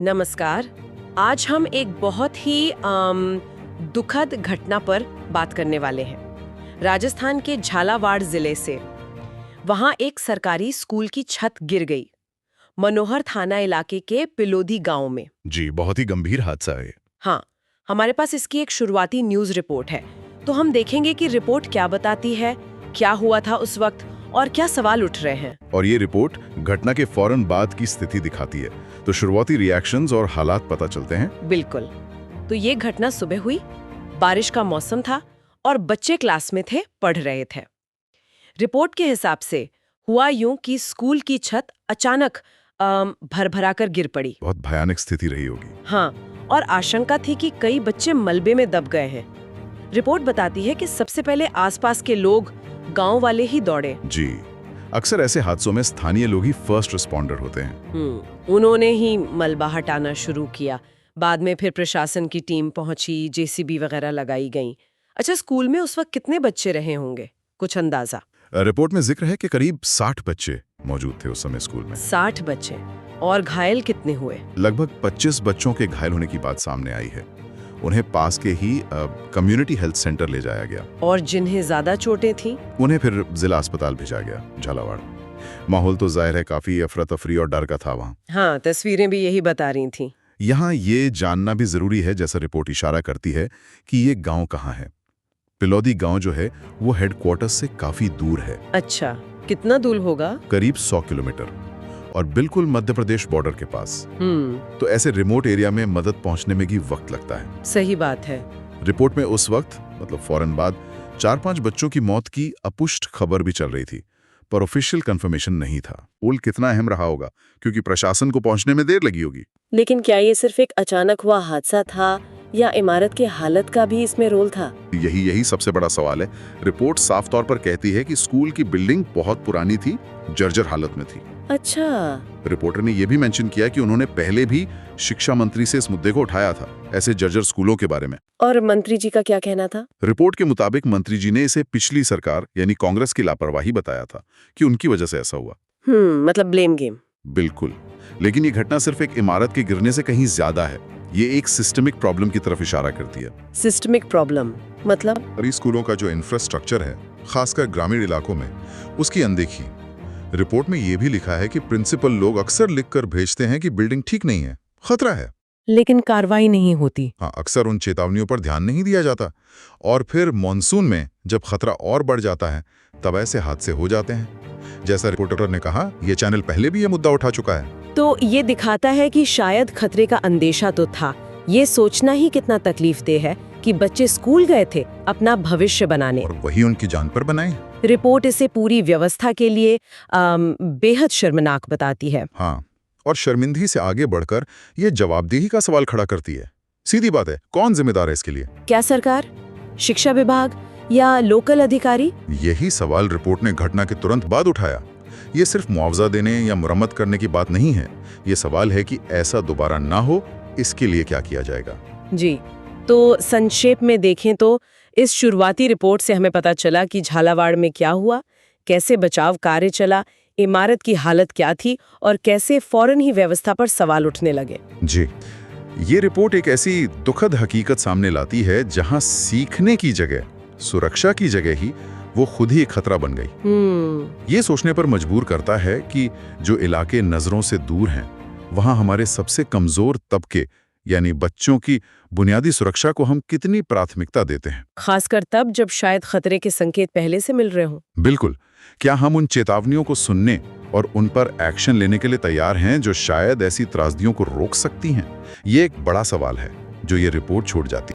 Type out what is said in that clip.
नमस्कार। आज हम एक बहुत ही दुखद घटना पर बात करने वाले हैं। राजस्थान के झालावाड़ जिले से। वहाँ एक सरकारी स्कूल की छत गिर गई, मनोहर थाना इलाके के पिलोदी गांव में। जी, बहुत ही गंभीर हादसा है। हाँ, हमारे पास इसकी एक शुरुआती न्यूज़ रिपोर्ट है, तो हम देखेंगे कि रिपोर्ट क्या बताती है, क्या हुआ था उस वक्त और क्या सवाल उठ रहे हैं। और ये रिपोर्ट घटना के फौरन बाद की स्थिति दिखाती है, तो शुरुआती रिएक्शंस और हालात पता चलते हैं। बिल्कुल। तो ये घटना सुबह हुई, बारिश का मौसम था और बच्चे क्लास में थे, पढ़ रहे थे। रिपोर्ट के हिसाब से हुआ यूं कि स्कूल की छत अचानक भरभरा कर गिर पड़ी। बहुत भयानक स्थिति रही होगी। हाँ, और आशंका थी कि कई बच्चे मलबे में दब गए हैं। रिपोर्ट बताती है कि सबसे पहले आसपास के लोग, गांव वाले ही दौड़े। जी, अक्सर ऐसे हादसों में स्थानीय लोग ही फर्स्ट रिस्पॉन्डर होते हैं। उन्होंने ही मलबा हटाना शुरू किया। बाद में फिर प्रशासन की टीम पहुंची, जेसीबी वगैरह लगाई गई। अच्छा, स्कूल में उस वक्त कितने बच्चे रहे होंगे, कुछ अंदाजा? रिपोर्ट में जिक्र है कि करीब 60 बच्चे मौजूद थे उस समय स्कूल में। 60 बच्चे। और घायल कितने हुए? लगभग 25 बच्चों के घायल होने की बात सामने आई है। उन्हें पास के ही कम्युनिटी हेल्थ सेंटर ले जाया गया। और जिन्हें ज्यादा चोटें थीं? उन्हें फिर जिला अस्पताल भेजा गया, झालावाड़। माहौल तो जाहिर है काफी अफरा तफरी और डर का था वहाँ। हाँ, तस्वीरें भी यही बता रही थीं। यहाँ ये जानना भी जरूरी है, जैसा रिपोर्ट इशारा करती है, कि ये गांव कहाँ है। पिलोदी गांव जो है वो हेडक्वार्टर्स से काफी दूर है। अच्छा, कितना दूर होगा? करीब 100 किलोमीटर, और बिल्कुल मध्य प्रदेश बॉर्डर के पास। तो ऐसे रिमोट एरिया में मदद पहुंचने में भी वक्त लगता है। सही बात है। रिपोर्ट में उस वक्त, मतलब फौरन बाद, 4-5 बच्चों की मौत की अपुष्ट खबर भी चल रही थी, पर ऑफिशियल कंफर्मेशन नहीं था। पुल कितना अहम रहा होगा, क्योंकि प्रशासन को पहुंचने में देर लगी होगी। लेकिन क्या ये सिर्फ एक अचानक हुआ हादसा था या इमारत की हालत का भी इसमें रोल था? यही सबसे बड़ा सवाल है। रिपोर्ट साफ तौर पर कहती है कि स्कूल की बिल्डिंग बहुत पुरानी थी, जर्जर हालत में थी। अच्छा। रिपोर्टर ने यह भी मेंशन किया कि उन्होंने पहले भी शिक्षा मंत्री से इस मुद्दे को उठाया था, ऐसे जर्जर स्कूलों के बारे में। और मंत्री जी का क्या कहना था? रिपोर्ट के मुताबिक मंत्री जी ने इसे पिछली सरकार यानी कांग्रेस की लापरवाही बताया था, कि उनकी वजह से ऐसा हुआ। मतलब ब्लेम गेम। बिल्कुल। लेकिन ये घटना सिर्फ एक इमारत के गिरने से कहीं ज्यादा है। ये एक सिस्टमिक प्रॉब्लम की तरफ इशारा करती है। सिस्टमिक प्रॉब्लम मतलब? स्कूलों का जो इंफ्रास्ट्रक्चर है, खासकर ग्रामीण इलाकों में, उसकी अनदेखी। रिपोर्ट में यह भी लिखा है कि प्रिंसिपल लोग अक्सर लिखकर भेजते हैं कि बिल्डिंग ठीक नहीं है, खतरा है, लेकिन कार्रवाई नहीं होती। हाँ, अक्सर उन चेतावनियों पर ध्यान नहीं दिया जाता। और फिर मॉनसून में जब खतरा और बढ़ जाता है, तब ऐसे हादसे हो जाते हैं। जैसा रिपोर्टर ने कहा, यह चैनल पहले भी यह मुद्दा उठा चुका है। तो ये दिखाता है कि शायद खतरे का अंदेशा तो था। ये सोचना ही कितना तकलीफदेह है कि बच्चे स्कूल गए थे अपना भविष्य बनाने, और वही उनकी जान पर बनाए। रिपोर्ट इसे पूरी व्यवस्था के लिए बेहद शर्मनाक बताती है। हाँ, और शर्मिंदगी से आगे बढ़कर ये जवाबदेही का सवाल खड़ा करती है। सीधी बात है, कौन जिम्मेदार है इसके लिए? क्या सरकार, शिक्षा विभाग या लोकल अधिकारी? यही सवाल रिपोर्ट ने घटना के तुरंत बाद उठाया। ये सिर्फ मुआवजा देने या मुरम्मत करने की बात नहीं है। ये सवाल है कि ऐसा दोबारा ना हो, इसके लिए क्या किया जाएगा। जी, तो संक्षेप में देखें तो इस शुरुआती रिपोर्ट से हमें पता चला कि झालावाड़ में क्या हुआ, कैसे बचाव कार्य चला, इमारत की हालत क्या थी और कैसे फौरन ही व्यवस्था पर सवाल उठने लगे। जी, ये रिपोर्ट एक ऐसी दुखद हकीकत सामने लाती है जहां सीखने की जगह, सुरक्षा की जगह ही वो खुद ही एक खतरा बन गई। ये सोचने पर मजबूर करता है कि जो इलाके नजरों से दूर हैं, वहां हमारे सबसे कमजोर तबके यानी बच्चों की बुनियादी सुरक्षा को हम कितनी प्राथमिकता देते हैं, खासकर तब जब शायद खतरे के संकेत पहले से मिल रहे हों। बिल्कुल। क्या हम उन चेतावनियों को सुनने और उन पर एक्शन लेने के लिए तैयार हैं, जो शायद ऐसी त्रासदियों को रोक सकती हैं? ये एक बड़ा सवाल है जो ये रिपोर्ट छोड़ जाती है।